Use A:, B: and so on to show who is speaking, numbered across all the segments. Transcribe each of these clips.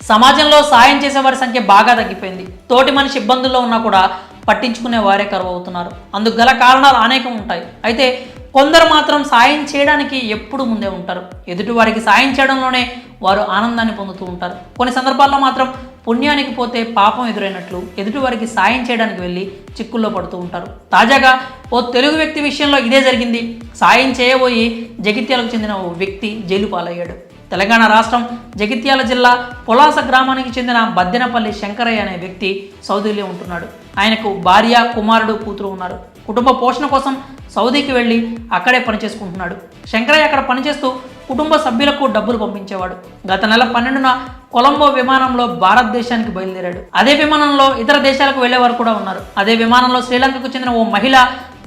A: సమాజంలో సాయం చేసేవారి సంఖ్య బాగా తగ్గిపోయింది. తోటి మనిషి ఇబ్బందుల్లో ఉన్నా కూడా పట్టించుకునే వారే కరువు అవుతున్నారు. అందుకు గల కారణాలు అనేకం ఉంటాయి. అయితే కొందరు మాత్రం సాయం చేయడానికి ఎప్పుడు ముందే ఉంటారు. ఎదుటి వారికి సాయం చేయడంలోనే వారు ఆనందాన్ని పొందుతూ ఉంటారు. కొన్ని సందర్భాల్లో మాత్రం పుణ్యానికి పోతే పాపం ఎదురైనట్లు ఎదుటి వారికి సాయం చేయడానికి వెళ్ళి చిక్కుల్లో పడుతూ ఉంటారు. తాజాగా ఓ తెలుగు వ్యక్తి విషయంలో ఇదే జరిగింది. సాయం చేయబోయి జగిత్యాలకు చెందిన ఓ వ్యక్తి జైలు పాలయ్యాడు. తెలంగాణ రాష్ట్రం జగిత్యాల జిల్లా పొలాస గ్రామానికి చెందిన బద్దెనపల్లి శంకరయ్య అనే వ్యక్తి సౌదీలో ఉంటున్నాడు. ఆయనకు భార్య, కుమారుడు, కూతురు ఉన్నారు. కుటుంబ పోషణ కోసం సౌదీకి వెళ్ళి అక్కడే పనిచేసుకుంటున్నాడు. శంకరయ్య అక్కడ పనిచేస్తూ కుటుంబ సభ్యులకు డబ్బులు పంపించేవాడు. గత నెల 12న కొలంబో విమానంలో భారతదేశానికి బయలుదేరాడు. అదే విమానంలో ఇతర దేశాలకు వెళ్లేవారు కూడా ఉన్నారు. అదే విమానంలో శ్రీలంకకు చెందిన ఓ మహిళ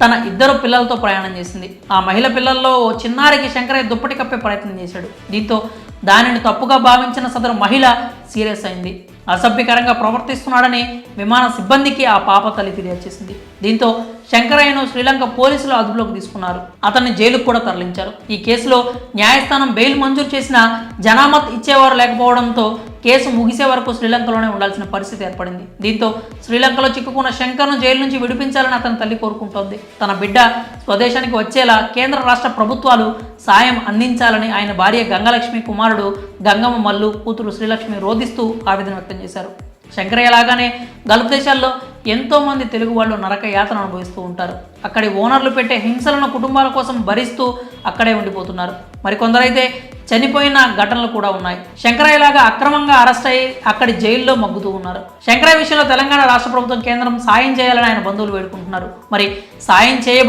A: తన 2 పిల్లలతో ప్రయాణం చేసింది. ఆ మహిళ పిల్లల్లో ఓ చిన్నారికి శంకరయ్య దుప్పటి కప్పే ప్రయత్నం చేశాడు. దీంతో దానిని తప్పుగా భావించిన సదరు మహిళ సీరియస్ అయింది. అసభ్యకరంగా ప్రవర్తిస్తున్నాడని విమాన సిబ్బందికి ఆ పాప తల్లి ఫిర్యాదు చేసింది. దీంతో శంకరయ్యను శ్రీలంక పోలీసులు అదుపులోకి తీసుకున్నారు. అతన్ని జైలుకు కూడా తరలించారు. ఈ కేసులో న్యాయస్థానం బెయిల్ మంజూరు చేసిన జనామత్ ఇచ్చేవారు లేకపోవడంతో కేసు ముగిసే వరకు శ్రీలంకలోనే ఉండాల్సిన పరిస్థితి ఏర్పడింది. దీంతో శ్రీలంకలో చిక్కుకున్న శంకర్ను జైలు నుంచి విడిపించాలని అతని తల్లి కోరుకుంటోంది. తన బిడ్డ స్వదేశానికి వచ్చేలా కేంద్ర రాష్ట్ర ప్రభుత్వాలు సాయం అందించాలని ఆయన భార్య గంగలక్ష్మి, కుమారుడు గంగమ్మ మల్లు, కూతురు శ్రీలక్ష్మి రోధిస్తూ ఆవేదన వ్యక్తం చేశారు. శంకరయ్య లాగానే గల్ఫ్ దేశాల్లో ఎంతోమంది తెలుగు వాళ్ళు నరక యాతన అనుభవిస్తూ ఉంటారు. అక్కడి ఓనర్లు పెట్టే హింసలను కుటుంబాల కోసం భరిస్తూ అక్కడే ఉండిపోతున్నారు. మరికొందరైతే చనిపోయిన ఘటనలు కూడా ఉన్నాయి. శంకరయ్య లాగా అక్రమంగా అరెస్ట్ అయ్యి అక్కడి జైల్లో మగ్గుతూ ఉన్నారు. శంకరయ్య విషయంలో తెలంగాణ రాష్ట్ర ప్రభుత్వం, కేంద్రం సాయం చేయాలని ఆయన బంధువులు వేడుకుంటున్నారు. మరి సాయం చేయబో